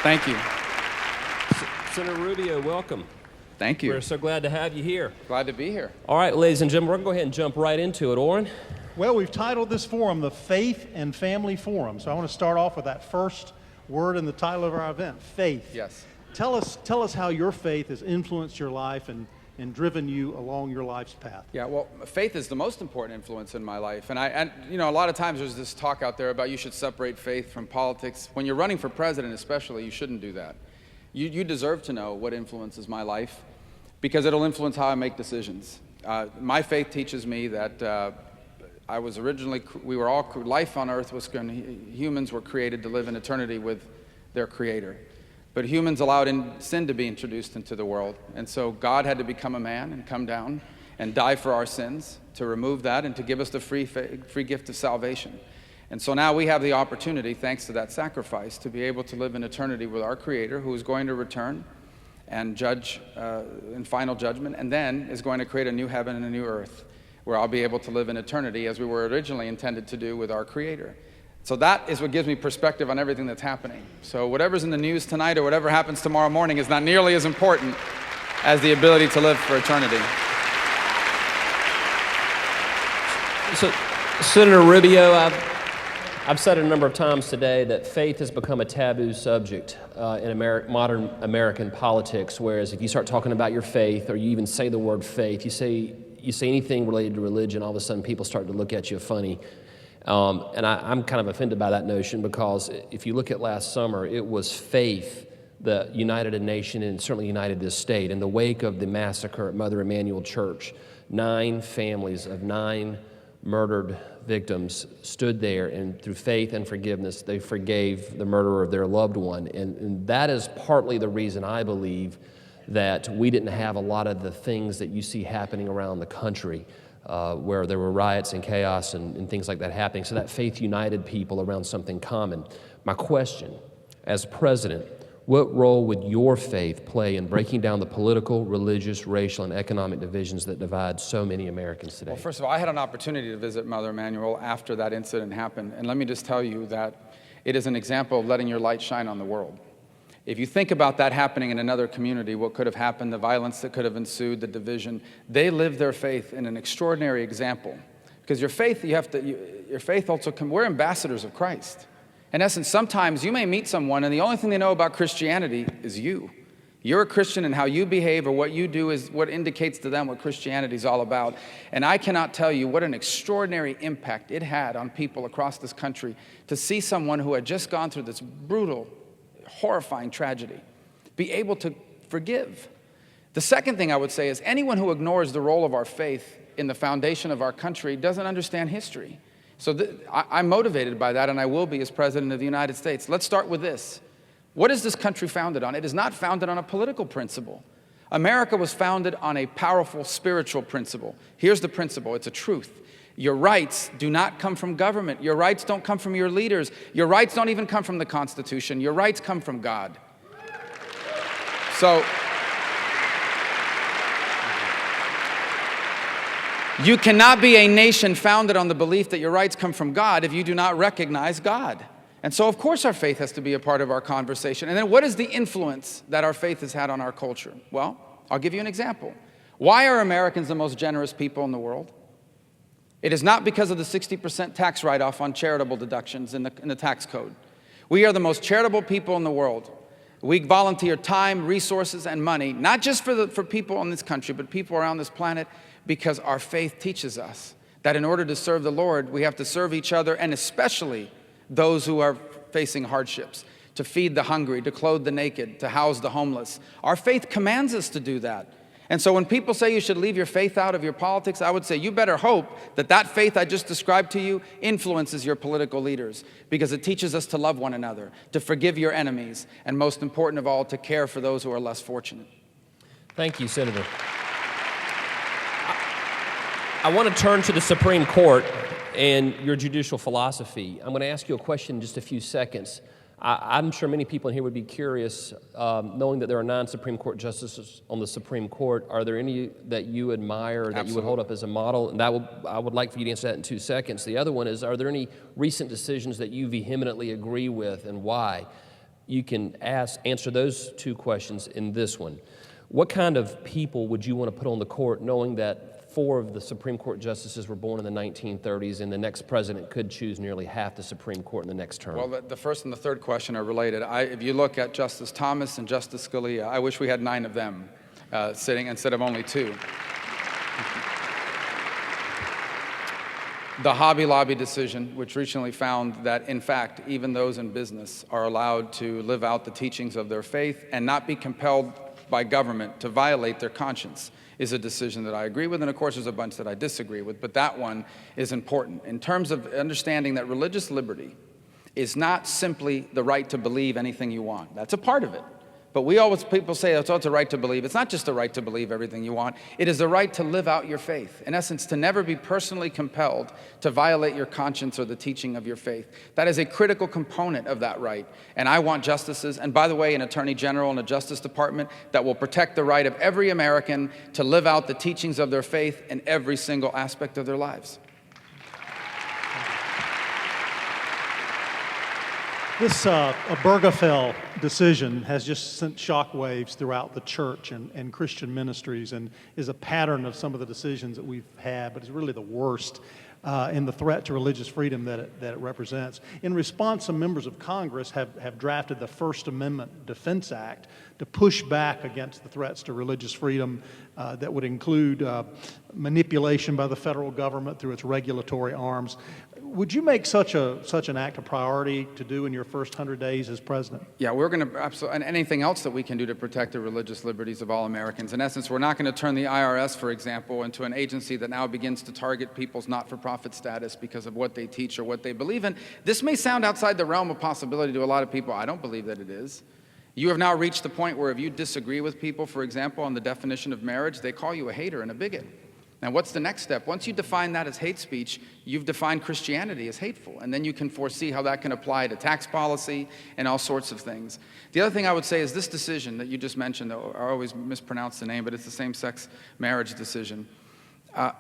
Thank you. Senator Rubio, welcome. Thank you. We're so glad to have you here. Glad to be here. All right, ladies and gentlemen, we're going to go ahead and jump right into it. Oran? Well, we've titled this forum the Faith and Family Forum. So I want to start off with that first word in the title of our event, faith. Yes. Tell us how your faith has influenced your life and driven you along your life's path. Yeah, well, faith is the most important influence in my life. And you know, a lot of times there's this talk out there about you should separate faith from politics. When you're running for president especially, you shouldn't do that. You deserve to know what influences my life because it'll influence how I make decisions. My faith teaches me that life on earth was humans were created to live in eternity with their Creator. But humans allowed sin to be introduced into the world. And so God had to become a man and come down and die for our sins to remove that and to give us the free gift of salvation. And so now we have the opportunity, thanks to that sacrifice, to be able to live in eternity with our Creator, who is going to return and judge in final judgment, and then is going to create a new heaven and a new earth where I'll be able to live in eternity as we were originally intended to do with our Creator. So that is what gives me perspective on everything that's happening. So whatever's in the news tonight or whatever happens tomorrow morning is not nearly as important as the ability to live for eternity. So, Senator Rubio, I've said it a number of times today that faith has become a taboo subject in modern American politics, whereas if you start talking about your faith or you even say the word faith, you say anything related to religion, all of a sudden people start to look at you funny. And I'm kind of offended by that notion because if you look at last summer, it was faith that united a nation and certainly united this state. In the wake of the massacre at Mother Emanuel Church, 9 families of 9 murdered victims stood there, and through faith and forgiveness, they forgave the murderer of their loved one. And that is partly the reason I believe that we didn't have a lot of the things that you see happening around the country. Where there were riots and chaos and things like that happening. So that faith united people around something common. My question, as president, what role would your faith play in breaking down the political, religious, racial, and economic divisions that divide so many Americans today? Well, first of all, I had an opportunity to visit Mother Emanuel after that incident happened. And let me just tell you that it is an example of letting your light shine on the world. If you think about that happening in another community, what could have happened, the violence that could have ensued, the division, they lived their faith in an extraordinary example. Because your faith, your faith also, we're ambassadors of Christ. In essence, sometimes you may meet someone and the only thing they know about Christianity is you. You're a Christian and how you behave or what you do is what indicates to them what Christianity is all about. And I cannot tell you what an extraordinary impact it had on people across this country to see someone who had just gone through this brutal, horrifying tragedy be able to forgive. The second thing I would say is anyone who ignores the role of our faith in the foundation of our country doesn't understand history. So I'm motivated by that, and I will be as President of the United States. Let's start with this. What is this country founded on? It is not founded on a political principle. America was founded on a powerful spiritual principle. Here's the principle. It's a truth. Your rights do not come from government. Your rights don't come from your leaders. Your rights don't even come from the Constitution. Your rights come from God. So, you cannot be a nation founded on the belief that your rights come from God if you do not recognize God. And so, of course, our faith has to be a part of our conversation. And then what is the influence that our faith has had on our culture? Well, I'll give you an example. Why are Americans the most generous people in the world? It is not because of the 60% tax write-off on charitable deductions in the tax code. We are the most charitable people in the world. We volunteer time, resources, and money, not just for people in this country, but people around this planet, because our faith teaches us that in order to serve the Lord, we have to serve each other, and especially those who are facing hardships, to feed the hungry, to clothe the naked, to house the homeless. Our faith commands us to do that. And so when people say you should leave your faith out of your politics, I would say you better hope that that faith I just described to you influences your political leaders, because it teaches us to love one another, to forgive your enemies, and most important of all, to care for those who are less fortunate. Thank you, Senator. I want to turn to the Supreme Court and your judicial philosophy. I'm going to ask you a question in just a few seconds. I'm sure many people in here would be curious, knowing that there are 9 Supreme Court justices on the Supreme Court. Are there any that you admire, that you would hold up as a model? And I would like for you to answer that in 2 seconds. The other one is, are there any recent decisions that you vehemently agree with, and why? you can answer those two questions in this one. What kind of people would you want to put on the court, knowing that 4 of the Supreme Court justices were born in the 1930s, and the next president could choose nearly half the Supreme Court in the next term? Well, the first and the third question are related. If you look at Justice Thomas and Justice Scalia, I wish we had 9 of them sitting instead of only 2. The Hobby Lobby decision, which recently found that, in fact, even those in business are allowed to live out the teachings of their faith and not be compelled by government to violate their conscience, is a decision that I agree with, and of course there's a bunch that I disagree with, but that one is important in terms of understanding that religious liberty is not simply the right to believe anything you want. That's a part of it. But people say it's a right to believe. It's not just a right to believe everything you want. It is the right to live out your faith. In essence, to never be personally compelled to violate your conscience or the teaching of your faith. That is a critical component of that right. And I want justices, and by the way, an attorney general and a Justice Department that will protect the right of every American to live out the teachings of their faith in every single aspect of their lives. This Obergefell decision has just sent shockwaves throughout the church and Christian ministries, and is a pattern of some of the decisions that we've had, but it's really the worst in the threat to religious freedom that it represents. In response, some members of Congress have drafted the First Amendment Defense Act to push back against the threats to religious freedom that would include manipulation by the federal government through its regulatory arms. Would you make such an act a priority to do in your first 100 days as president? Yeah, we're going to absolutely, and anything else that we can do to protect the religious liberties of all Americans. In essence, we're not going to turn the IRS, for example, into an agency that now begins to target people's not-for-profit status because of what they teach or what they believe in. This may sound outside the realm of possibility to a lot of people. I don't believe that it is. You have now reached the point where if you disagree with people, for example, on the definition of marriage, they call you a hater and a bigot. Now, what's the next step? Once you define that as hate speech, you've defined Christianity as hateful, and then you can foresee how that can apply to tax policy and all sorts of things. The other thing I would say is this decision that you just mentioned, I always mispronounce the name, but it's the same-sex marriage decision.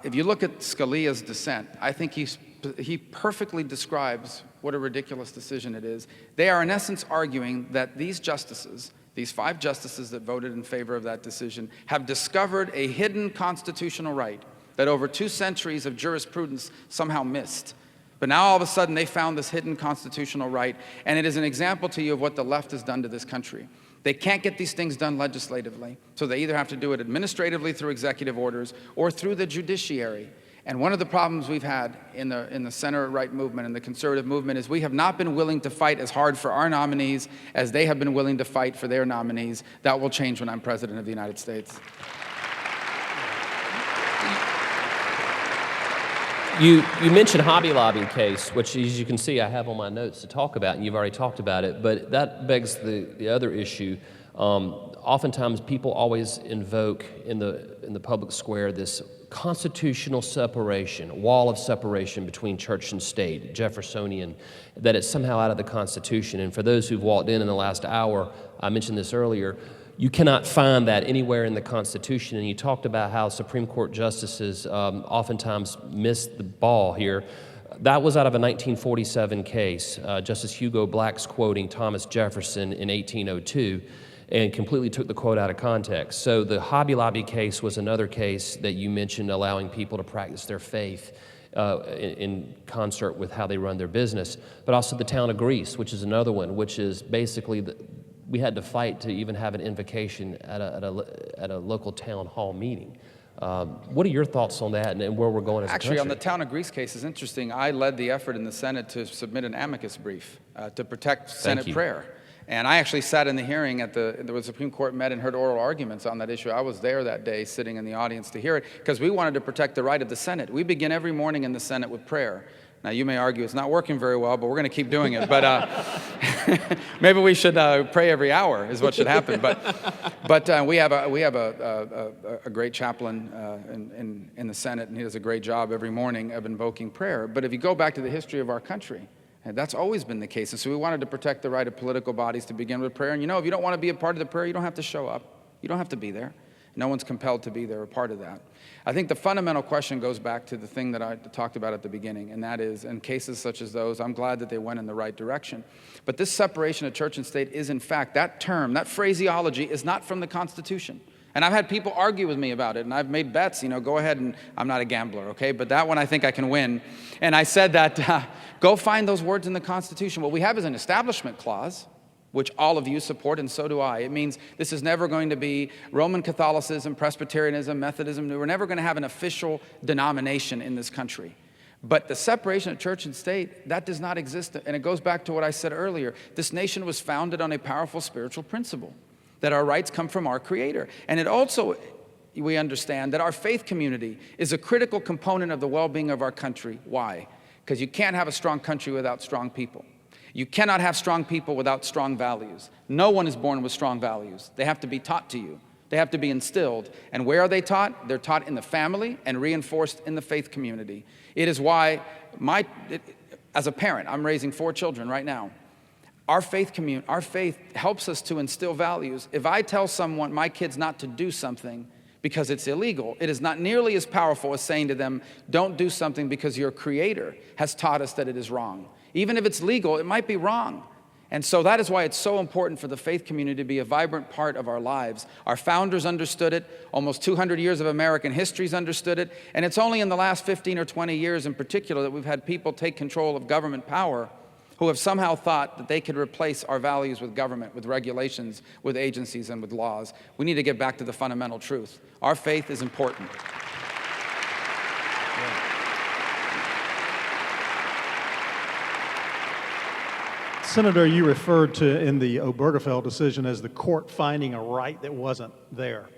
If you look at Scalia's dissent, I think he perfectly describes what a ridiculous decision it is. They are, in essence, arguing that these justices, these 5 justices that voted in favor of that decision, have discovered a hidden constitutional right that over 2 centuries of jurisprudence somehow missed. But now all of a sudden they found this hidden constitutional right, and it is an example to you of what the left has done to this country. They can't get these things done legislatively, so they either have to do it administratively through executive orders or through the judiciary. And one of the problems we've had in the center-right movement and the conservative movement is we have not been willing to fight as hard for our nominees as they have been willing to fight for their nominees. That will change when I'm President of the United States. You mentioned Hobby Lobby case, which, as you can see, I have on my notes to talk about, and you've already talked about it, but that begs the other issue. Oftentimes, people always invoke in the public square this constitutional separation, wall of separation between church and state, Jeffersonian, that it's somehow out of the Constitution. And for those who've walked in the last hour, I mentioned this earlier, you cannot find that anywhere in the Constitution. And you talked about how Supreme Court justices oftentimes miss the ball here. That was out of a 1947 case. Justice Hugo Black's quoting Thomas Jefferson in 1802 and completely took the quote out of context. So the Hobby Lobby case was another case that you mentioned, allowing people to practice their faith in concert with how they run their business. But also the town of Greece, which is another one, which is basically we had to fight to even have an invocation at a local town hall meeting. What are your thoughts on that and where we're going as a country? Actually, on the town of Greece case is interesting. I led the effort in the Senate to submit an amicus brief to protect Senate prayer. And I actually sat in the hearing the Supreme Court met and heard oral arguments on that issue. I was there that day sitting in the audience to hear it because we wanted to protect the right of the Senate. We begin every morning in the Senate with prayer. Now, you may argue it's not working very well, but we're going to keep doing it. But maybe we should pray every hour is what should happen. But we have a great chaplain in the Senate, and he does a great job every morning of invoking prayer. But if you go back to the history of our country, and that's always been the case. And so we wanted to protect the right of political bodies to begin with prayer. And if you don't want to be a part of the prayer, you don't have to show up. You don't have to be there. No one's compelled to be there or part of that. I think the fundamental question goes back to the thing that I talked about at the beginning, and that is, in cases such as those, I'm glad that they went in the right direction. But this separation of church and state is, in fact, that term, that phraseology is not from the Constitution. And I've had people argue with me about it, and I've made bets, go ahead, and I'm not a gambler, okay? But that one I think I can win. And I said that, go find those words in the Constitution. What we have is an establishment clause, which all of you support, and so do I. It means this is never going to be Roman Catholicism, Presbyterianism, Methodism. We're never going to have an official denomination in this country. But the separation of church and state, that does not exist. And it goes back to what I said earlier. This nation was founded on a powerful spiritual principle, that our rights come from our Creator. And it also, we understand that our faith community is a critical component of the well-being of our country. Why? Because you can't have a strong country without strong people. You cannot have strong people without strong values. No one is born with strong values. They have to be taught to you. They have to be instilled. And where are they taught? They're taught in the family and reinforced in the faith community. It is why as a parent, I'm raising 4 children right now. Our faith helps us to instill values. If I tell someone, my kids, not to do something because it's illegal, it is not nearly as powerful as saying to them, don't do something because your Creator has taught us that it is wrong. Even if it's legal, it might be wrong. And so that is why it's so important for the faith community to be a vibrant part of our lives. Our founders understood it. Almost 200 years of American history's understood it. And it's only in the last 15 or 20 years in particular that we've had people take control of government power who have somehow thought that they could replace our values with government, with regulations, with agencies, and with laws. We need to get back to the fundamental truth. Our faith is important. Senator, you referred to in the Obergefell decision as the court finding a right that wasn't there.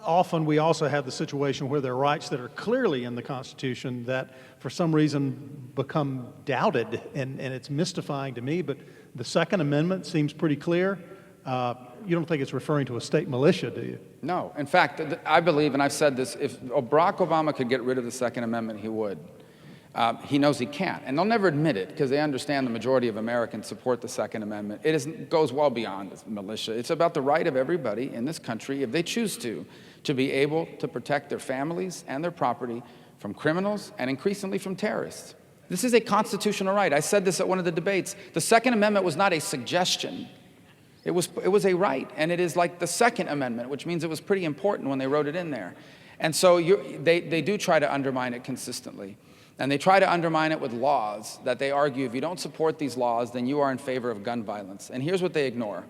Often we also have the situation where there are rights that are clearly in the Constitution that for some reason become doubted, and it's mystifying to me, but the Second Amendment seems pretty clear. You don't think it's referring to a state militia, do you? No. In fact, I believe, and I've said this, if Barack Obama could get rid of the Second Amendment, he would. He knows he can't, and they'll never admit it because they understand the majority of Americans support the Second Amendment. It goes well beyond militia. It's about the right of everybody in this country, if they choose to be able to protect their families and their property from criminals and increasingly from terrorists. This is a constitutional right. I said this at one of the debates. The Second Amendment was not a suggestion. It was a right, and it is like the Second Amendment, which means it was pretty important when they wrote it in there. And so they do try to undermine it consistently. And they try to undermine it with laws that they argue if you don't support these laws, then you are in favor of gun violence. And here's what they ignore.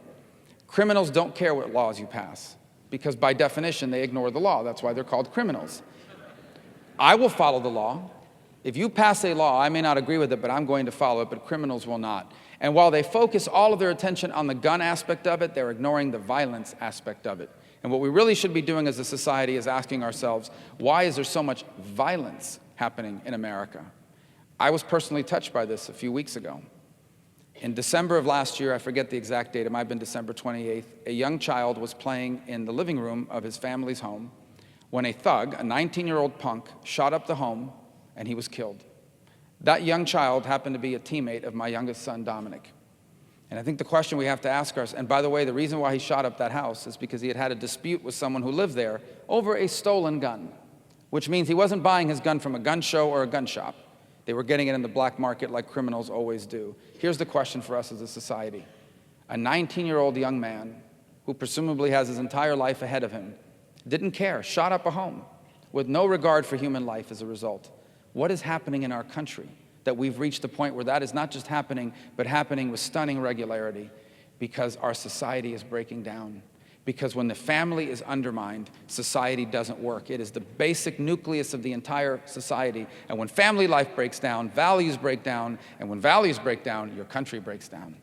Criminals don't care what laws you pass because by definition, they ignore the law. That's why they're called criminals. I will follow the law. If you pass a law, I may not agree with it, but I'm going to follow it, but criminals will not. And while they focus all of their attention on the gun aspect of it, they're ignoring the violence aspect of it. And what we really should be doing as a society is asking ourselves, why is there so much violence happening in America? I was personally touched by this a few weeks ago. In December of last year, I forget the exact date, it might have been December 28th, a young child was playing in the living room of his family's home when a thug, a 19-year-old punk, shot up the home and he was killed. That young child happened to be a teammate of my youngest son, Dominic. And I think the question we have to ask ourselves, and by the way, the reason why he shot up that house is because he had had a dispute with someone who lived there over a stolen gun, which means he wasn't buying his gun from a gun show or a gun shop. They were getting it in the black market like criminals always do. Here's the question for us as a society. A 19-year-old young man who presumably has his entire life ahead of him didn't care, shot up a home with no regard for human life as a result. What is happening in our country that we've reached the point where that is not just happening, but happening with stunning regularity because our society is breaking down? Because when the family is undermined, society doesn't work. It is the basic nucleus of the entire society. And when family life breaks down, values break down. And when values break down, your country breaks down.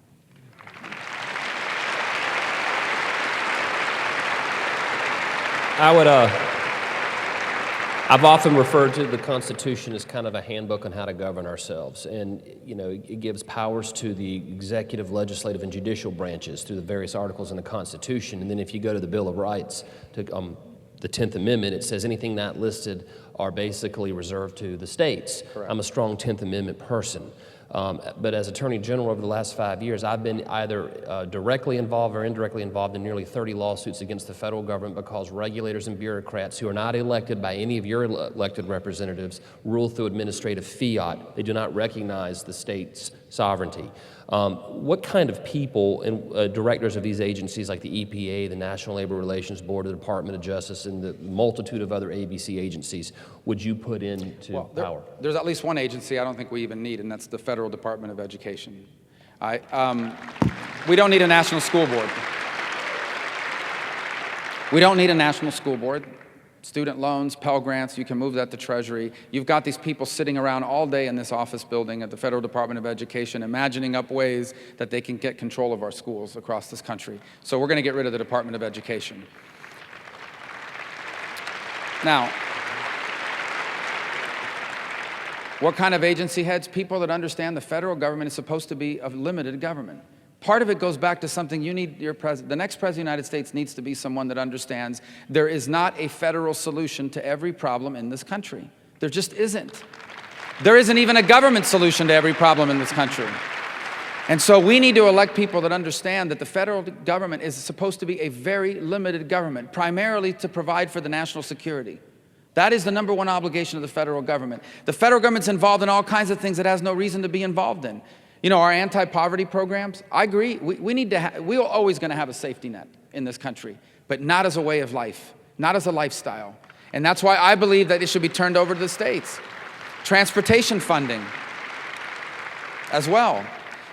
I've often referred to the Constitution as kind of a handbook on how to govern ourselves. And, it gives powers to the executive, legislative, and judicial branches through the various articles in the Constitution. And then if you go to the Bill of Rights, to the 10th Amendment, it says anything not listed are basically reserved to the states. Correct. I'm a strong 10th Amendment person. But as Attorney General over the last 5 years, I've been either directly involved or indirectly involved in nearly 30 lawsuits against the federal government because regulators and bureaucrats who are not elected by any of your elected representatives rule through administrative fiat. They do not recognize the state's sovereignty. What kind of people and directors of these agencies like the EPA, the National Labor Relations Board, the Department of Justice, and the multitude of other ABC agencies would you put into power? There's at least one agency I don't think we even need, and that's the Federal Department of Education. We don't need a national school board. We don't need a national school board. Student loans, Pell Grants, you can move that to Treasury. You've got these people sitting around all day in this office building at the Federal Department of Education imagining up ways that they can get control of our schools across this country. So we're going to get rid of the Department of Education. Now, what kind of agency heads? People that understand the federal government is supposed to be a limited government. Part of it goes back to something you need, the next president of the United States needs to be someone that understands there is not a federal solution to every problem in this country. There just isn't. There isn't even a government solution to every problem in this country. And so we need to elect people that understand that the federal government is supposed to be a very limited government, primarily to provide for the national security. That is the number one obligation of the federal government. The federal government's involved in all kinds of things it has no reason to be involved in. You know, our anti-poverty programs, I agree, we're always going to have a safety net in this country, but not as a way of life, not as a lifestyle. And that's why I believe that it should be turned over to the states. Transportation funding as well.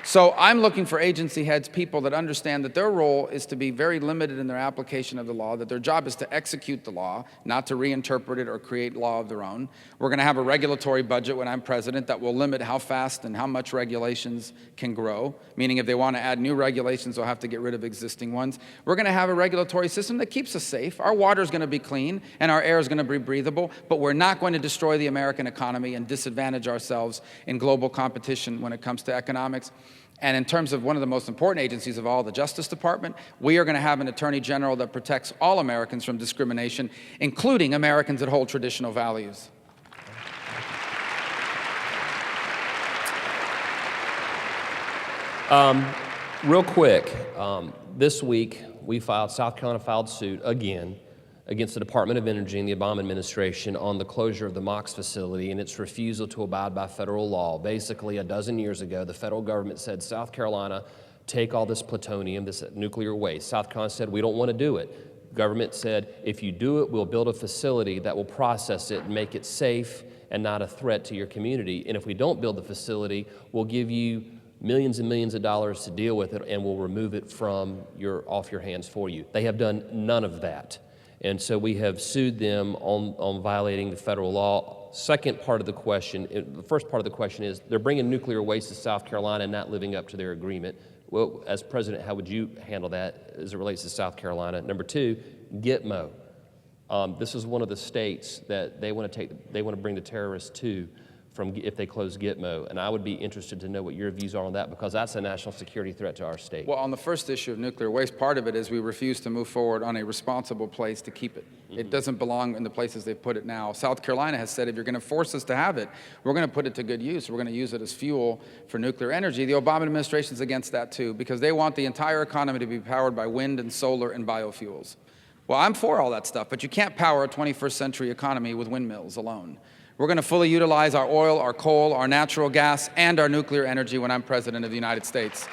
So I'm looking for agency heads, people that understand that their role is to be very limited in their application of the law, that their job is to execute the law, not to reinterpret it or create law of their own. We're going to have a regulatory budget when I'm president that will limit how fast and how much regulations can grow, meaning if they want to add new regulations, they'll have to get rid of existing ones. We're going to have a regulatory system that keeps us safe. Our water is going to be clean and our air is going to be breathable, but we're not going to destroy the American economy and disadvantage ourselves in global competition when it comes to economics. And in terms of one of the most important agencies of all, the Justice Department, we are going to have an Attorney General that protects all Americans from discrimination, including Americans that hold traditional values. Real quick, this week South Carolina filed suit again against the Department of Energy and the Obama administration on the closure of the MOX facility and its refusal to abide by federal law. Basically, a dozen years ago, the federal government said, South Carolina, take all this plutonium, this nuclear waste. South Carolina said, we don't want to do it. The government said, if you do it, we'll build a facility that will process it and make it safe and not a threat to your community. And if we don't build the facility, we'll give you millions and millions of dollars to deal with it and we'll remove it from off your hands for you. They have done none of that. And so we have sued them on violating the federal law. Second part of the question, the first part of the question is they're bringing nuclear waste to South Carolina and not living up to their agreement. Well, as president, how would you handle that as it relates to South Carolina? Number two, Gitmo. This is one of the states that they want to bring the terrorists to if they close Gitmo, and I would be interested to know what your views are on that because that's a national security threat to our state. Well, on the first issue of nuclear waste, part of it is we refuse to move forward on a responsible place to keep it. Mm-hmm. It doesn't belong in the places they've put it now. South Carolina has said if you're going to force us to have it, we're going to put it to good use. We're going to use it as fuel for nuclear energy. The Obama administration's against that too because they want the entire economy to be powered by wind and solar and biofuels. Well, I'm for all that stuff, but you can't power a 21st century economy with windmills alone. We're going to fully utilize our oil, our coal, our natural gas, and our nuclear energy when I'm president of the United States.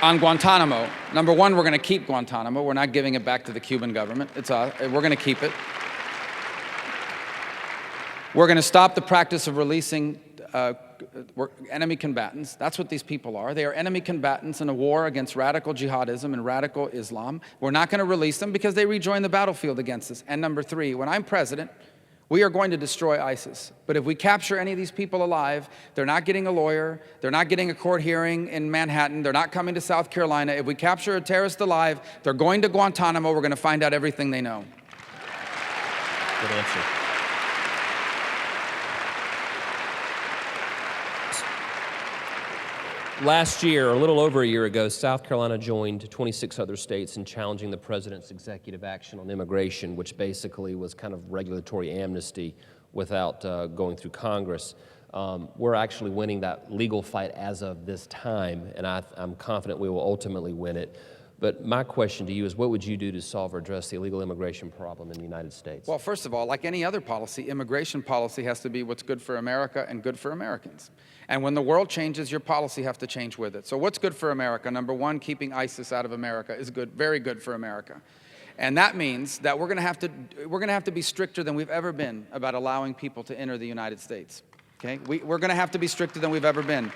On Guantanamo, number one, we're going to keep Guantanamo. We're not giving it back to the Cuban government. We're going to keep it. We're going to stop the practice of releasing enemy combatants. That's what these people are. They are enemy combatants in a war against radical jihadism and radical Islam. We're not going to release them because they rejoin the battlefield against us. And number three, when I'm president, we are going to destroy ISIS. But if we capture any of these people alive, they're not getting a lawyer, they're not getting a court hearing in Manhattan, they're not coming to South Carolina. If we capture a terrorist alive, they're going to Guantanamo, we're going to find out everything they know. Good answer. Last year, a little over a year ago, South Carolina joined 26 other states in challenging the president's executive action on immigration, which basically was kind of regulatory amnesty without going through Congress. We're actually winning that legal fight as of this time, and I'm confident we will ultimately win it. But my question to you is, what would you do to solve or address the illegal immigration problem in the United States? Well, first of all, like any other policy, immigration policy has to be what's good for America and good for Americans. And when the world changes, your policy has to change with it. So what's good for America? Number one, keeping ISIS out of America is good, very good for America. And that means that we're going to have to be stricter than we've ever been about allowing people to enter the United States. Okay? We're going to have to be stricter than we've ever been.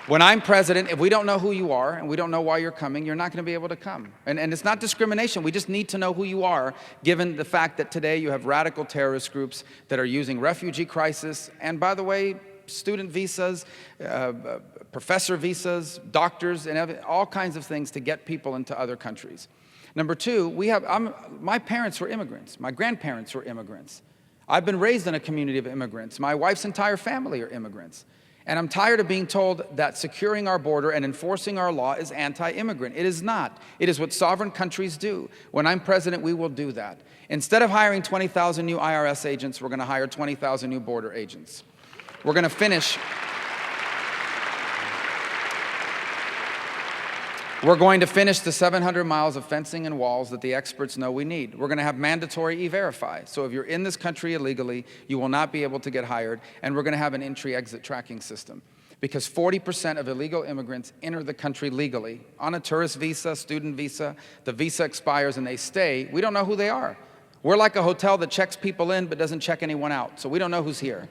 When I'm president, if we don't know who you are and we don't know why you're coming, you're not going to be able to come. And it's not discrimination. We just need to know who you are, given the fact that today you have radical terrorist groups that are using refugee crisis and, by the way, student visas, professor visas, doctors, and all kinds of things to get people into other countries. Number two, my parents were immigrants. My grandparents were immigrants. I've been raised in a community of immigrants. My wife's entire family are immigrants. And I'm tired of being told that securing our border and enforcing our law is anti-immigrant. It is not. It is what sovereign countries do. When I'm president, we will do that. Instead of hiring 20,000 new IRS agents, we're going to hire 20,000 new border agents. We're going to finish. We're going to finish the 700 miles of fencing and walls that the experts know we need. We're going to have mandatory E-Verify. So if you're in this country illegally, you will not be able to get hired. And we're going to have an entry-exit tracking system. Because 40% of illegal immigrants enter the country legally on a tourist visa, student visa. The visa expires and they stay. We don't know who they are. We're like a hotel that checks people in but doesn't check anyone out. So we don't know who's here.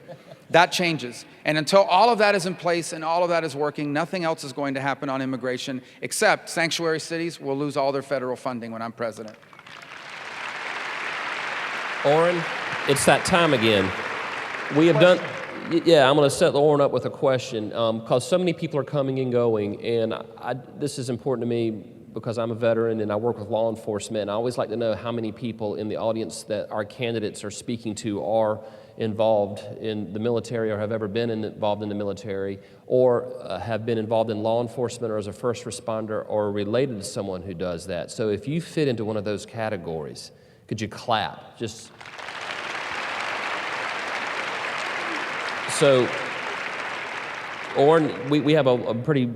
That changes. And until all of that is in place and all of that is working, nothing else is going to happen on immigration, except sanctuary cities will lose all their federal funding when I'm president. Oran, it's that time again. We have done, yeah, I'm going to set Oran up with a question because so many people are coming and going, and this is important to me because I'm a veteran and I work with law enforcement. I always like to know how many people in the audience that our candidates are speaking to are involved in the military or have ever been involved in the military or have been involved in law enforcement or as a first responder or related to someone who does that. So if you fit into one of those categories, could you clap? Just so, Oran, we have a pretty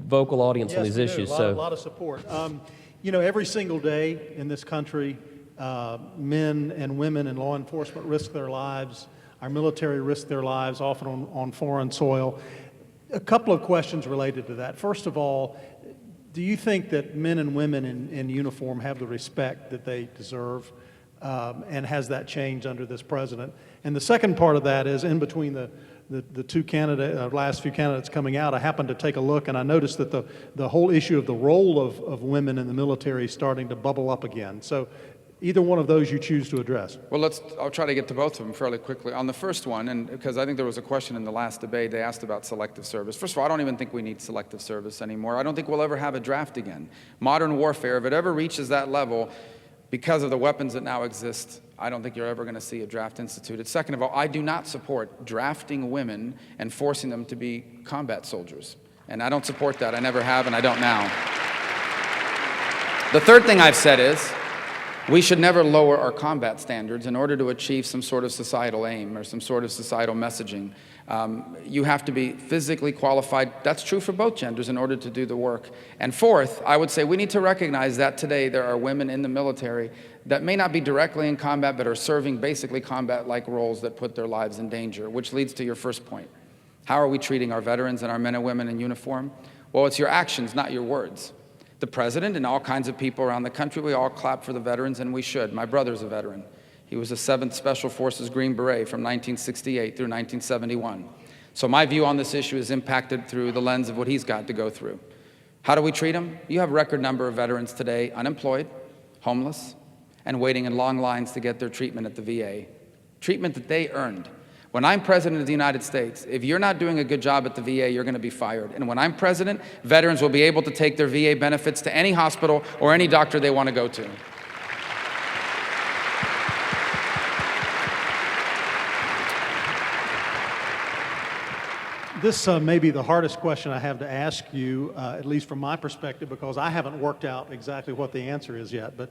vocal audience on these issues. A lot of support. You know, every single day in this country, men and women in law enforcement risk their lives. Our military risk their lives, often on foreign soil. A couple of questions related to that. First of all, do you think that men and women in uniform have the respect that they deserve? And has that changed under this president? And the second part of that is in between the two last few candidates coming out, I happened to take a look and I noticed that the whole issue of the role of women in the military is starting to bubble up again. So either one of those you choose to address. Well, I'll try to get to both of them fairly quickly. On the first one, and because I think there was a question in the last debate, they asked about selective service. First of all, I don't even think we need selective service anymore. I don't think we'll ever have a draft again. Modern warfare, if it ever reaches that level, because of the weapons that now exist, I don't think you're ever going to see a draft instituted. Second of all, I do not support drafting women and forcing them to be combat soldiers. And I don't support that. I never have, and I don't now. The third thing I've said is, we should never lower our combat standards in order to achieve some sort of societal aim or some sort of societal messaging. You have to be physically qualified. That's true for both genders in order to do the work. And fourth, I would say we need to recognize that today there are women in the military that may not be directly in combat but are serving basically combat-like roles that put their lives in danger, which leads to your first point. How are we treating our veterans and our men and women in uniform? Well, it's your actions, not your words. The president and all kinds of people around the country, we all clap for the veterans, and we should. My brother's a veteran. He was a 7th Special Forces Green Beret from 1968 through 1971. So my view on this issue is impacted through the lens of what he's got to go through. How do we treat him? You have a record number of veterans today unemployed, homeless, and waiting in long lines to get their treatment at the VA. Treatment that they earned. When I'm president of the United States, if you're not doing a good job at the VA, you're going to be fired. And when I'm president, veterans will be able to take their VA benefits to any hospital or any doctor they want to go to. This may be the hardest question I have to ask you, at least from my perspective, because I haven't worked out exactly what the answer is yet. But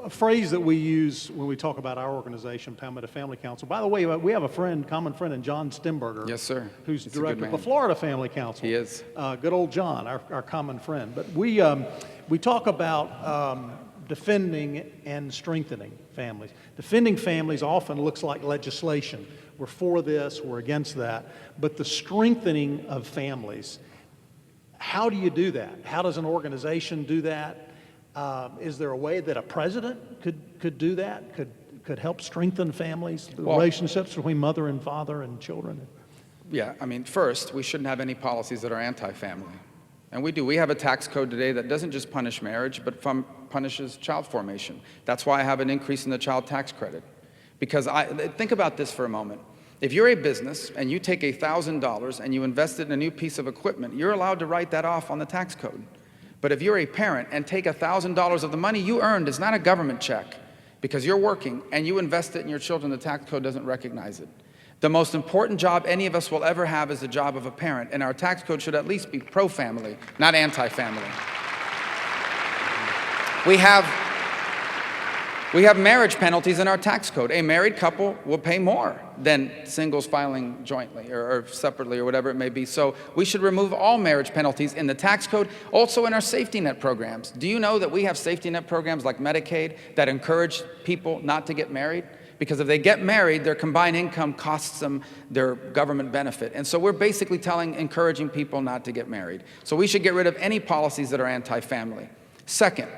a phrase that we use when we talk about our organization, Palmetto Family Council. By the way, we have a friend, common friend, in John Stemberger. Yes, sir. Who's He's a good director of the man. Florida Family Council. He is. Good old John, our common friend. But we talk about defending and strengthening families. Defending families often looks like legislation. We're for this, we're against that. But the strengthening of families, how do you do that? How does an organization do that? Is there a way that a president could do that? Could help strengthen families, the relationships between mother and father and children? Yeah, I mean, first, we shouldn't have any policies that are anti-family. And we do. We have a tax code today that doesn't just punish marriage, but punishes child formation. That's why I have an increase in the child tax credit. Because think about this for a moment. If you're a business and you take $1,000 and you invest it in a new piece of equipment, you're allowed to write that off on the tax code. But if you're a parent and take $1,000 of the money you earned, it's not a government check, because you're working and you invest it in your children, the tax code doesn't recognize it. The most important job any of us will ever have is the job of a parent, and our tax code should at least be pro-family, not anti-family. We have marriage penalties in our tax code. A married couple will pay more than singles filing jointly or separately or whatever it may be. So we should remove all marriage penalties in the tax code, also in our safety net programs. Do you know that we have safety net programs like Medicaid that encourage people not to get married? Because if they get married, their combined income costs them their government benefit. And so we're basically encouraging people not to get married. So we should get rid of any policies that are anti-family. Second,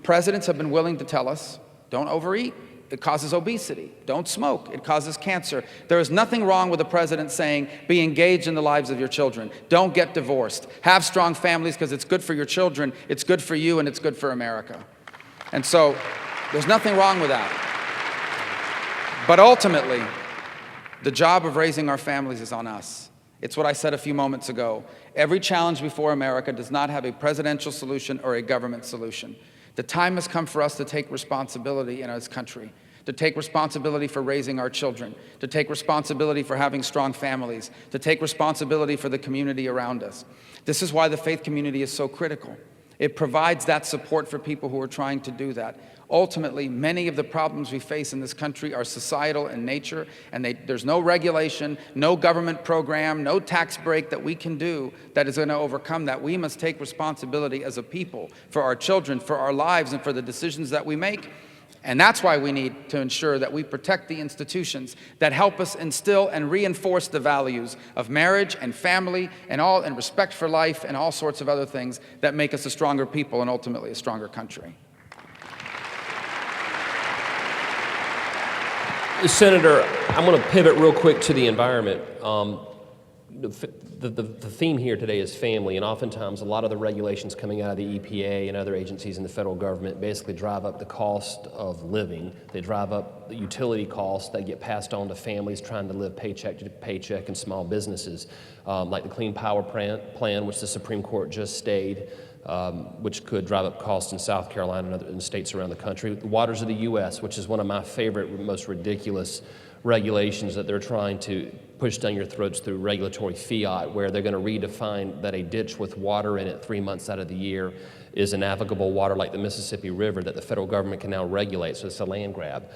presidents have been willing to tell us, don't overeat. It causes obesity. Don't smoke. It causes cancer. There is nothing wrong with the president saying, be engaged in the lives of your children. Don't get divorced. Have strong families because it's good for your children, it's good for you, and it's good for America. And so there's nothing wrong with that. But ultimately, the job of raising our families is on us. It's what I said a few moments ago. Every challenge before America does not have a presidential solution or a government solution. The time has come for us to take responsibility in this country, to take responsibility for raising our children, to take responsibility for having strong families, to take responsibility for the community around us. This is why the faith community is so critical. It provides that support for people who are trying to do that. Ultimately, many of the problems we face in this country are societal in nature, and there's no regulation, no government program, no tax break that we can do that is going to overcome that. We must take responsibility as a people for our children, for our lives, and for the decisions that we make. And that's why we need to ensure that we protect the institutions that help us instill and reinforce the values of marriage and family and respect for life and all sorts of other things that make us a stronger people and ultimately a stronger country. Senator, I'm going to pivot real quick to the environment. The theme here today is family, and oftentimes a lot of the regulations coming out of the EPA and other agencies in the federal government basically drive up the cost of living. They drive up the utility costs that get passed on to families trying to live paycheck to paycheck and small businesses, like the Clean Power Plan, which the Supreme Court just stayed, which could drive up costs in South Carolina and other states around the country. The Waters of the U.S., which is one of my favorite, most ridiculous regulations that they're trying to push down your throats through regulatory fiat, where they're going to redefine that a ditch with water in it 3 months out of the year is a navigable water like the Mississippi River that the federal government can now regulate, so it's a land grab.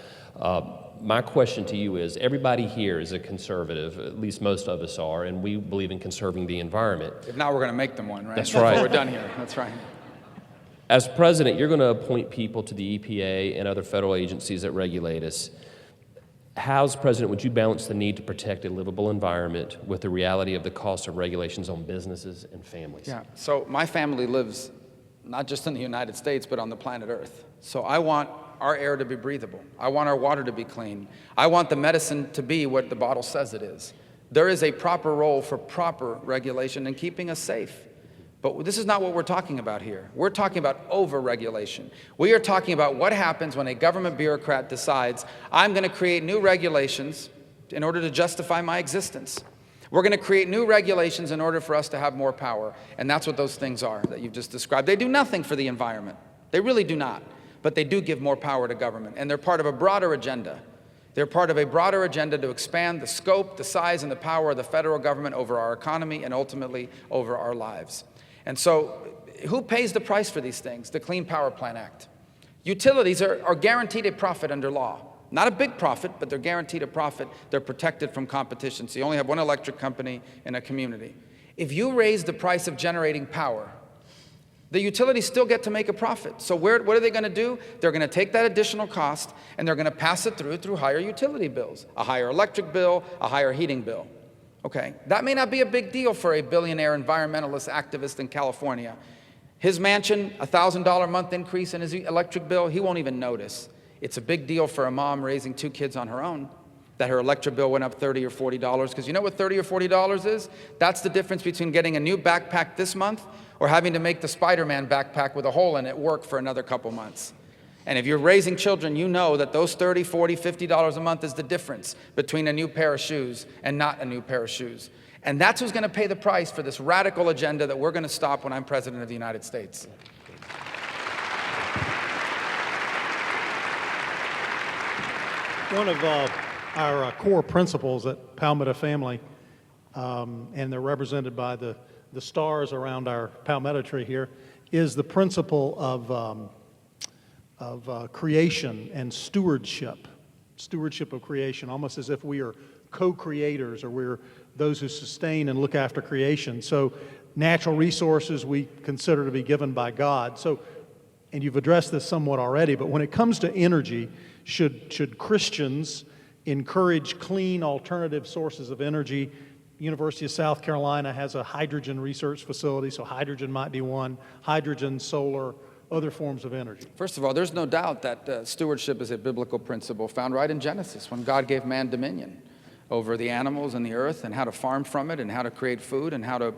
My question to you is, everybody here is a conservative, at least most of us are, and we believe in conserving the environment. If not, we're going to make them one, right? That's right. We're done here. That's right. As president, you're going to appoint people to the EPA and other federal agencies that regulate us. How, as president, would you balance the need to protect a livable environment with the reality of the cost of regulations on businesses and families? Yeah, so my family lives not just in the United States, but on the planet Earth. So I want our air to be breathable. I want our water to be clean. I want the medicine to be what the bottle says it is. There is a proper role for proper regulation and keeping us safe. But this is not what we're talking about here. We're talking about over-regulation. We are talking about what happens when a government bureaucrat decides, I'm going to create new regulations in order to justify my existence. We're going to create new regulations in order for us to have more power. And that's what those things are that you've just described. They do nothing for the environment. They really do not. But they do give more power to government. And they're part of a broader agenda. They're part of a broader agenda to expand the scope, the size, and the power of the federal government over our economy and ultimately over our lives. And so, who pays the price for these things? The Clean Power Plan Act. Utilities are guaranteed a profit under law. Not a big profit, but they're guaranteed a profit. They're protected from competition. So you only have one electric company in a community. If you raise the price of generating power, the utilities still get to make a profit. So what are they going to do? They're going to take that additional cost and they're going to pass it through higher utility bills, a higher electric bill, a higher heating bill. Okay, that may not be a big deal for a billionaire environmentalist activist in California. His mansion, $1,000 a month increase in his electric bill, he won't even notice. It's a big deal for a mom raising 2 kids on her own that her electric bill went up $30 or $40, because you know what $30 or $40 is? That's the difference between getting a new backpack this month or having to make the Spider-Man backpack with a hole in it work for another couple months. And if you're raising children, you know that those $30, $40, $50 a month is the difference between a new pair of shoes and not a new pair of shoes. And that's who's going to pay the price for this radical agenda that we're going to stop when I'm President of the United States. One of our core principles at Palmetto Family, and they're represented by the stars around our palmetto tree here, is the principle of creation and stewardship of creation, almost as if we are co-creators or we're those who sustain and look after creation. So natural resources we consider to be given by God. So, and you've addressed this somewhat already, but when it comes to energy, should Christians encourage clean alternative sources of energy? University of South Carolina has a hydrogen research facility, so hydrogen might be one. Hydrogen, solar, other forms of energy. First of all, there's no doubt that stewardship is a biblical principle found right in Genesis when God gave man dominion over the animals and the earth and how to farm from it and how to create food and how to,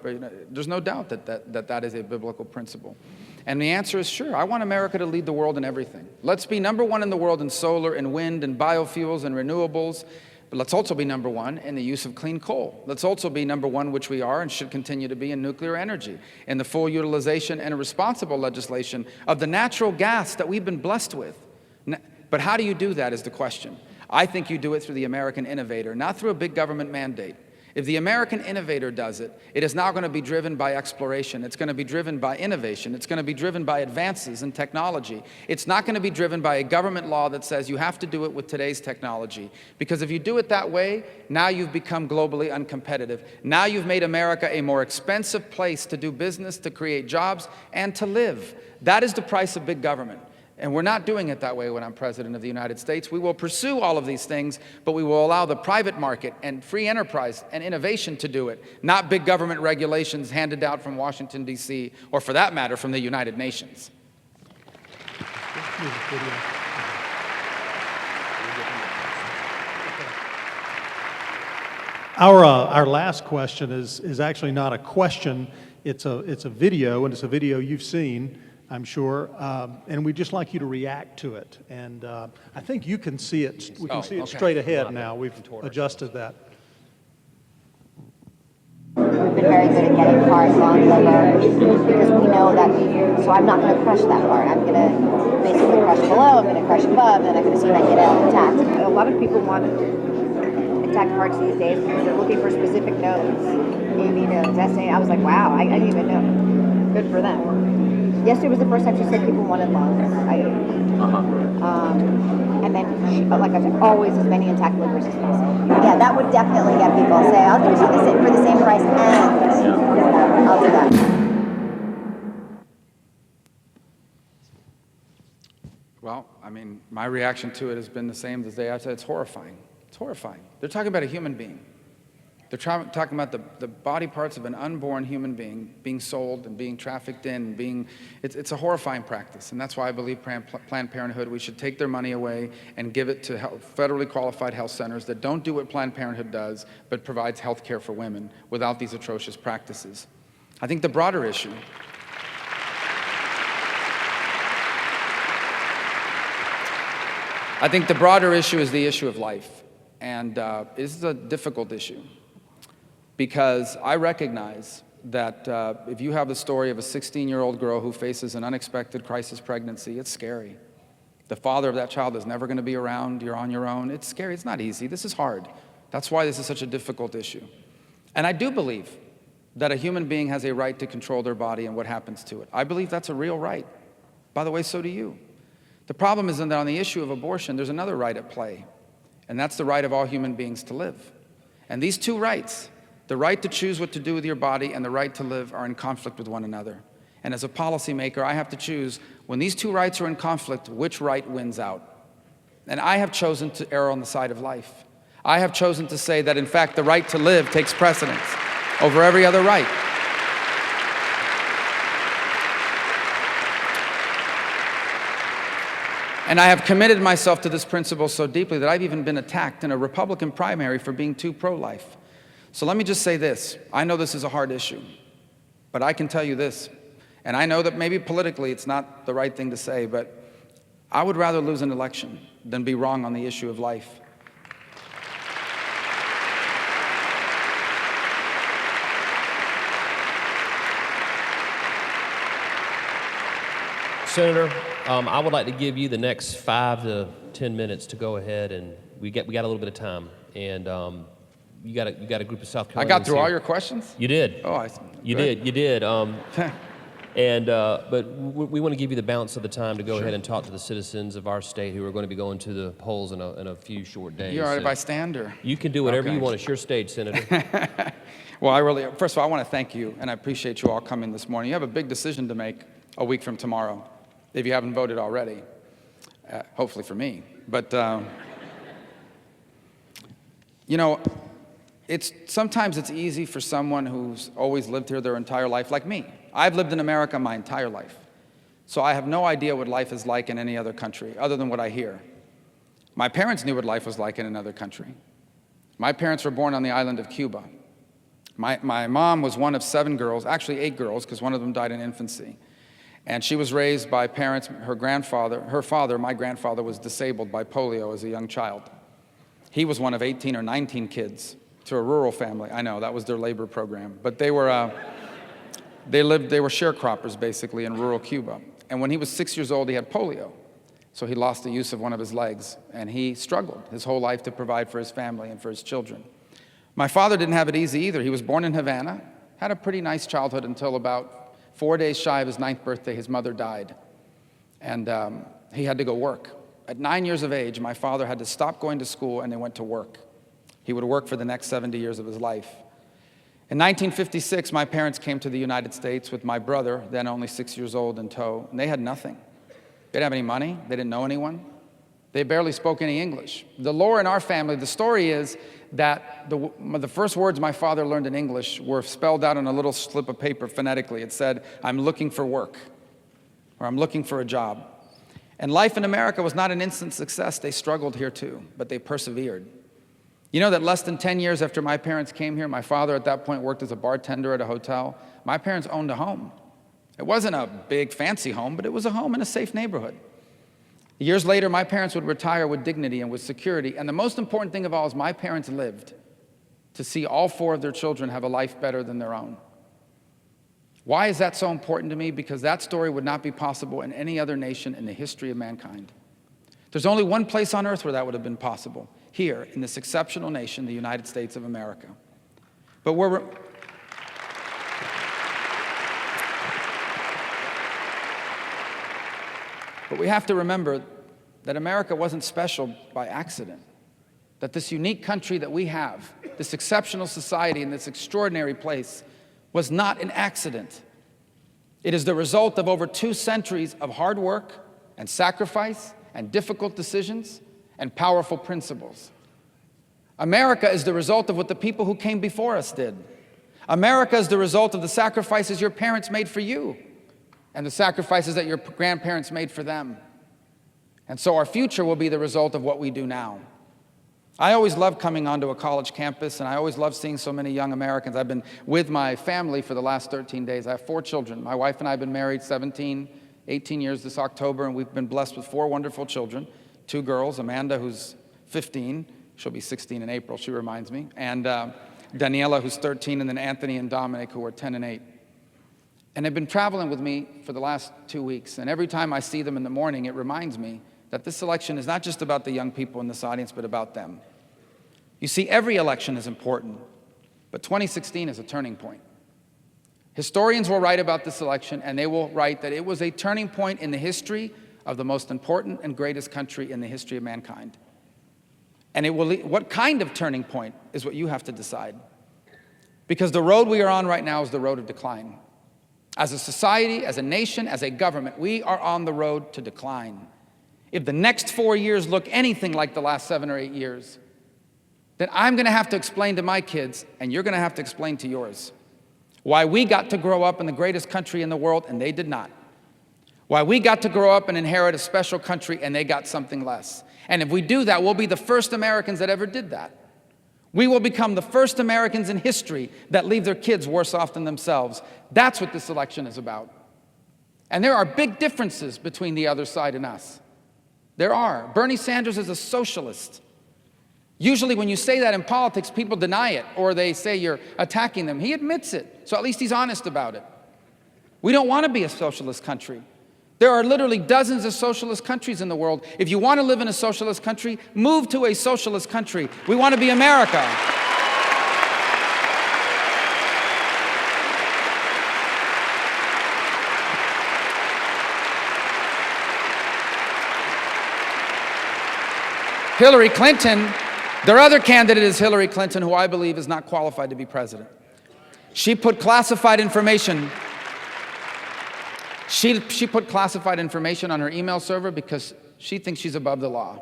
there's no doubt that is a biblical principle. And the answer is sure. I want America to lead the world in everything. Let's be number one in the world in solar and wind and biofuels and renewables, but let's also be number one in the use of clean coal. Let's also be number one, which we are and should continue to be, in nuclear energy, in the full utilization and responsible legislation of the natural gas that we've been blessed with. But how do you do that is the question. I think you do it through the American innovator, not through a big government mandate. If the American innovator does it, it is not going to be driven by exploration. It's going to be driven by innovation. It's going to be driven by advances in technology. It's not going to be driven by a government law that says you have to do it with today's technology. Because if you do it that way, now you've become globally uncompetitive. Now you've made America a more expensive place to do business, to create jobs, and to live. That is the price of big government. And we're not doing it that way when I'm President of the United States. We will pursue all of these things, but we will allow the private market and free enterprise and innovation to do it, not big government regulations handed out from Washington, D.C., or for that matter, from the United Nations. Our last question is actually not a question. It's a video, and it's a video you've seen, I'm sure, and we'd just like you to react to it. And I think you can see it. We can see it straight ahead now. We've adjusted that. We've been very good at getting parts on the lower because we know that so I'm not going to crush that part. I'm going to basically crush below, I'm going to crush above, and I'm going to see if I can get it intact. A lot of people want intact parts these days because they're looking for specific nodes. AV nodes, SA. I was like, wow, I didn't even know. Good for them. Yesterday was the first time she said people wanted lungs. And then, like I said, always as many intact livers as possible. Yeah, that would definitely get people to say, I'll give you the same for the same price, and I'll do that. Well, I mean, my reaction to it has been the same as the day I said. It's horrifying. It's horrifying. They're talking about a human being. They're talking about the body parts of an unborn human being being sold and being trafficked in. It's a horrifying practice, and that's why I believe Planned Parenthood, we should take their money away and give it to federally qualified health centers that don't do what Planned Parenthood does, but provides health care for women without these atrocious practices. I think the broader issue is the issue of life, and this is a difficult issue. Because I recognize that if you have the story of a 16-year-old girl who faces an unexpected crisis pregnancy, it's scary. The father of that child is never going to be around. You're on your own. It's scary. It's not easy. This is hard. That's why this is such a difficult issue. And I do believe that a human being has a right to control their body and what happens to it. I believe that's a real right. By the way, so do you. The problem is that on the issue of abortion, there's another right at play, and that's the right of all human beings to live. And these two rights, the right to choose what to do with your body and the right to live, are in conflict with one another. And as a policymaker, I have to choose, when these two rights are in conflict, which right wins out? And I have chosen to err on the side of life. I have chosen to say that, in fact, the right to live takes precedence over every other right. And I have committed myself to this principle so deeply that I've even been attacked in a Republican primary for being too pro-life. So let me just say this. I know this is a hard issue, but I can tell you this, and I know that maybe politically it's not the right thing to say, but I would rather lose an election than be wrong on the issue of life. Senator, I would like to give you the next 5 to 10 minutes to go ahead, and we got a little bit of time, and you got a group of South Carolinians. I got through here. all your questions? You did. Oh, you did. But we want to give you the balance of the time to go ahead and talk to the citizens of our state who are going to be going to the polls in a few short days. You all right if I stand, or? You can do whatever you want. It's your stage, Senator. Well, first of all, I want to thank you, and I appreciate you all coming this morning. You have a big decision to make a week from tomorrow, if you haven't voted already, hopefully for me. But, you know, sometimes it's easy for someone who's always lived here their entire life, like me. I've lived in America my entire life, so I have no idea what life is like in any other country, other than what I hear. My parents knew what life was like in another country. My parents were born on the island of Cuba. My mom was one of 7 girls, actually 8 girls, because one of them died in infancy. And she was raised by parents, her father, my grandfather, was disabled by polio as a young child. He was one of 18 or 19 kids to a rural family. I know, that was their labor program. But they were sharecroppers, basically, in rural Cuba. And when he was 6 years old, he had polio. So he lost the use of one of his legs. And he struggled his whole life to provide for his family and for his children. My father didn't have it easy either. He was born in Havana, had a pretty nice childhood until about 4 days shy of his 9th birthday, his mother died, and he had to go work. At 9 years of age, my father had to stop going to school, and they went to work. He would work for the next 70 years of his life. In 1956, my parents came to the United States with my brother, then only 6 years old, in tow, and they had nothing. They didn't have any money. They didn't know anyone. They barely spoke any English. The lore in our family, the story is that the first words my father learned in English were spelled out on a little slip of paper phonetically. It said, "I'm looking for work," or "I'm looking for a job." And life in America was not an instant success. They struggled here too, but they persevered. You know that less than 10 years after my parents came here, my father at that point worked as a bartender at a hotel. My parents owned a home. It wasn't a big fancy home, but it was a home in a safe neighborhood. Years later, my parents would retire with dignity and with security, and the most important thing of all is my parents lived to see all 4 of their children have a life better than their own. Why is that so important to me? Because that story would not be possible in any other nation in the history of mankind. There's only one place on earth where that would have been possible, here in this exceptional nation, the United States of America. But we have to remember that America wasn't special by accident, that this unique country that we have, this exceptional society and this extraordinary place, was not an accident. It is the result of over 2 centuries of hard work and sacrifice and difficult decisions and powerful principles. America is the result of what the people who came before us did. America is the result of the sacrifices your parents made for you and the sacrifices that your grandparents made for them. And so our future will be the result of what we do now. I always love coming onto a college campus, and I always love seeing so many young Americans. I've been with my family for the last 13 days. I have 4 children. My wife and I have been married 18 years this October, and we've been blessed with 4 wonderful children, 2 girls, Amanda, who's 15. She'll be 16 in April, she reminds me, and Daniela, who's 13, and then Anthony and Dominic, who are 10 and 8. And they've been traveling with me for the last 2 weeks, and every time I see them in the morning, it reminds me that this election is not just about the young people in this audience, but about them. You see, every election is important, but 2016 is a turning point. Historians will write about this election, and they will write that it was a turning point in the history of the most important and greatest country in the history of mankind. And what kind of turning point is what you have to decide. Because the road we are on right now is the road of decline. As a society, as a nation, as a government, we are on the road to decline. If the next 4 years look anything like the last 7 or 8 years, then I'm going to have to explain to my kids, and you're going to have to explain to yours, why we got to grow up in the greatest country in the world, and they did not. Why we got to grow up and inherit a special country, and they got something less. And if we do that, we'll be the first Americans that ever did that. We will become the first Americans in history that leave their kids worse off than themselves. That's what this election is about. And there are big differences between the other side and us. There are. Bernie Sanders is a socialist. Usually when you say that in politics, people deny it, or they say you're attacking them. He admits it, so at least he's honest about it. We don't want to be a socialist country. There are literally dozens of socialist countries in the world. If you want to live in a socialist country, move to a socialist country. We want to be America. Hillary Clinton, their other candidate is Hillary Clinton, who I believe is not qualified to be president. She put classified information. She put classified information on her email server because she thinks she's above the law.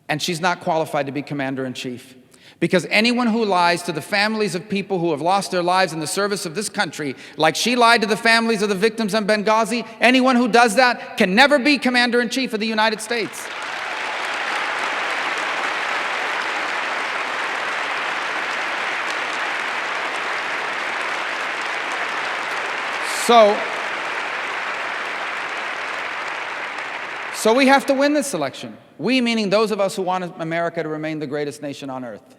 And she's not qualified to be commander-in-chief. Because anyone who lies to the families of people who have lost their lives in the service of this country, like she lied to the families of the victims in Benghazi, anyone who does that can never be commander-in-chief of the United States. So we have to win this election. We, meaning those of us who want America to remain the greatest nation on earth.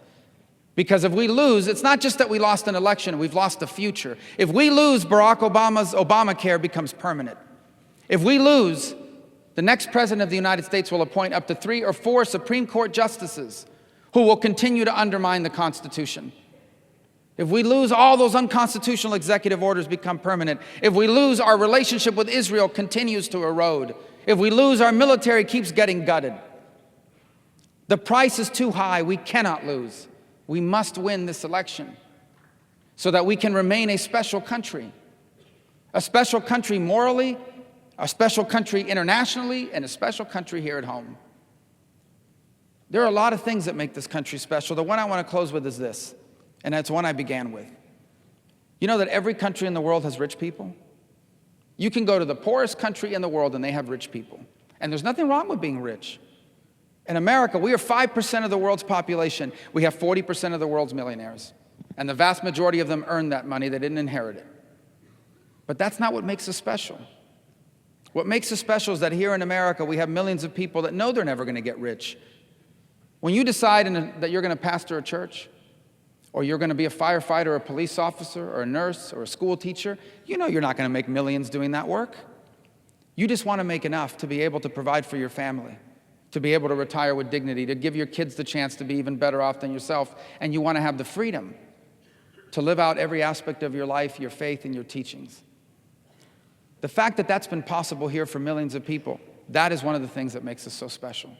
Because if we lose, it's not just that we lost an election, we've lost the future. If we lose, Barack Obama's Obamacare becomes permanent. If we lose, the next president of the United States will appoint up to 3 or 4 Supreme Court justices who will continue to undermine the Constitution. If we lose, all those unconstitutional executive orders become permanent. If we lose, our relationship with Israel continues to erode. If we lose, our military keeps getting gutted. The price is too high. We cannot lose. We must win this election so that we can remain a special country. A special country morally, a special country internationally, and a special country here at home. There are a lot of things that make this country special. The one I want to close with is this, and that's one I began with. You know that every country in the world has rich people? You can go to the poorest country in the world and they have rich people. And there's nothing wrong with being rich. In America, we are 5% of the world's population. We have 40% of the world's millionaires. And the vast majority of them earned that money. They didn't inherit it. But that's not what makes us special. What makes us special is that here in America, we have millions of people that know they're never going to get rich. When you decide that you're going to pastor a church, or you're going to be a firefighter, or a police officer, or a nurse, or a school teacher, you know you're not going to make millions doing that work. You just want to make enough to be able to provide for your family, to be able to retire with dignity, to give your kids the chance to be even better off than yourself, and you want to have the freedom to live out every aspect of your life, your faith, and your teachings. The fact that that's been possible here for millions of people, that is one of the things that makes us so special.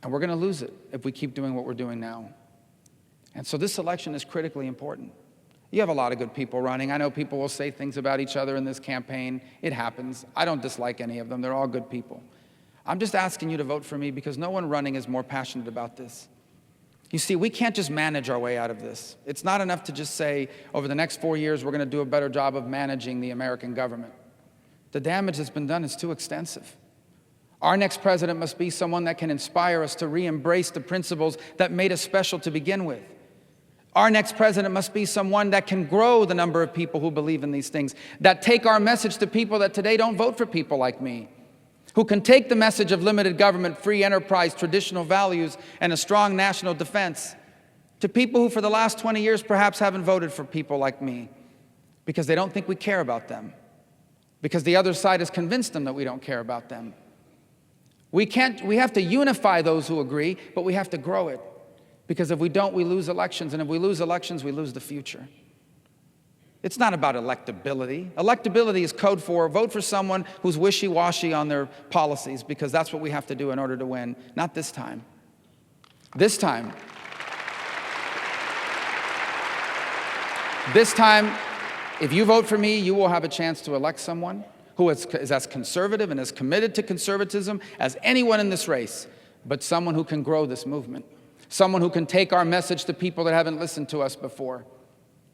And we're going to lose it if we keep doing what we're doing now. And so this election is critically important. You have a lot of good people running. I know people will say things about each other in this campaign. It happens. I don't dislike any of them. They're all good people. I'm just asking you to vote for me because no one running is more passionate about this. You see, we can't just manage our way out of this. It's not enough to just say, over the next 4 years, we're going to do a better job of managing the American government. The damage that's been done is too extensive. Our next president must be someone that can inspire us to re-embrace the principles that made us special to begin with. Our next president must be someone that can grow the number of people who believe in these things, that take our message to people that today don't vote for people like me, who can take the message of limited government, free enterprise, traditional values, and a strong national defense to people who for the last 20 years perhaps haven't voted for people like me because they don't think we care about them, because the other side has convinced them that we don't care about them. We have to unify those who agree, but we have to grow it. Because if we don't, we lose elections. And if we lose elections, we lose the future. It's not about electability. Electability is code for vote for someone who's wishy-washy on their policies, because that's what we have to do in order to win. Not this time. This time, if you vote for me, you will have a chance to elect someone who is as conservative and as committed to conservatism as anyone in this race, but someone who can grow this movement. Someone who can take our message to people that haven't listened to us before.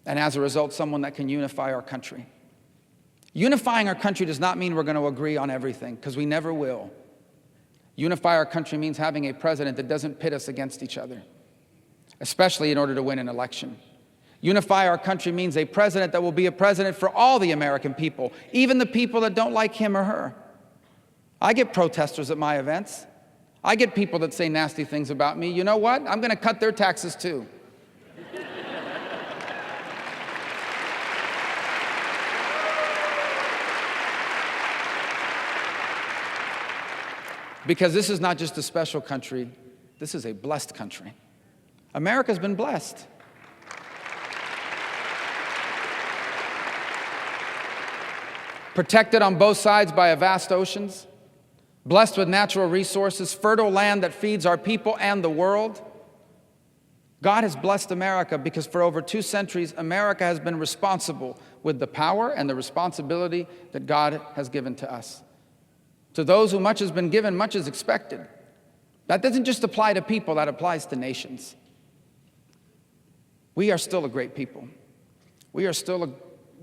And as a result, someone that can unify our country. Unifying our country does not mean we're going to agree on everything, because we never will. Unify our country means having a president that doesn't pit us against each other, especially in order to win an election. Unify our country means a president that will be a president for all the American people, even the people that don't like him or her. I get protesters at my events. I get people that say nasty things about me. You know what? I'm going to cut their taxes too. Because this is not just a special country, this is a blessed country. America's been blessed. Protected on both sides by vast oceans, blessed with natural resources, fertile land that feeds our people and the world. God has blessed America because for over 2 centuries, America has been responsible with the power and the responsibility that God has given to us. To those who much has been given, much is expected. That doesn't just apply to people, that applies to nations. We are still a great people. We are still a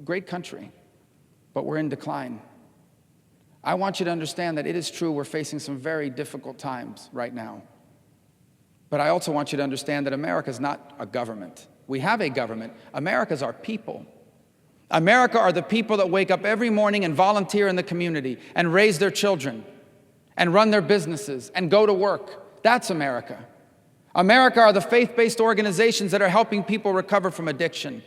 great country, but we're in decline. I want you to understand that it is true we're facing some very difficult times right now. But I also want you to understand that America is not a government. We have a government. America is our people. America are the people that wake up every morning and volunteer in the community and raise their children and run their businesses and go to work. That's America. America are the faith-based organizations that are helping people recover from addiction.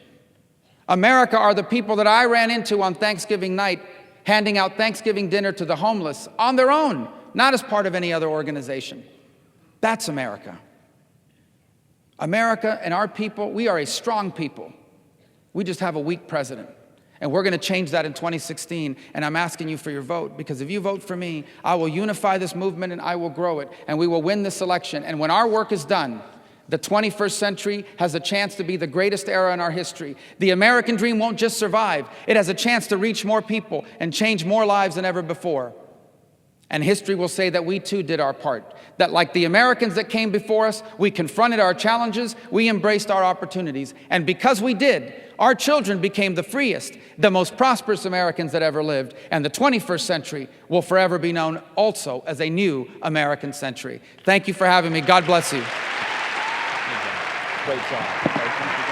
America are the people that I ran into on Thanksgiving night, handing out Thanksgiving dinner to the homeless on their own, not as part of any other organization. That's America. America and our people, we are a strong people. We just have a weak president. And we're going to change that in 2016. And I'm asking you for your vote, because if you vote for me, I will unify this movement and I will grow it. And we will win this election. And when our work is done, the 21st century has a chance to be the greatest era in our history. The American dream won't just survive. It has a chance to reach more people and change more lives than ever before. And history will say that we too did our part. That like the Americans that came before us, we confronted our challenges, we embraced our opportunities. And because we did, our children became the freest, the most prosperous Americans that ever lived. And the 21st century will forever be known also as a new American century. Thank you for having me. God bless you. Great job. Thank you.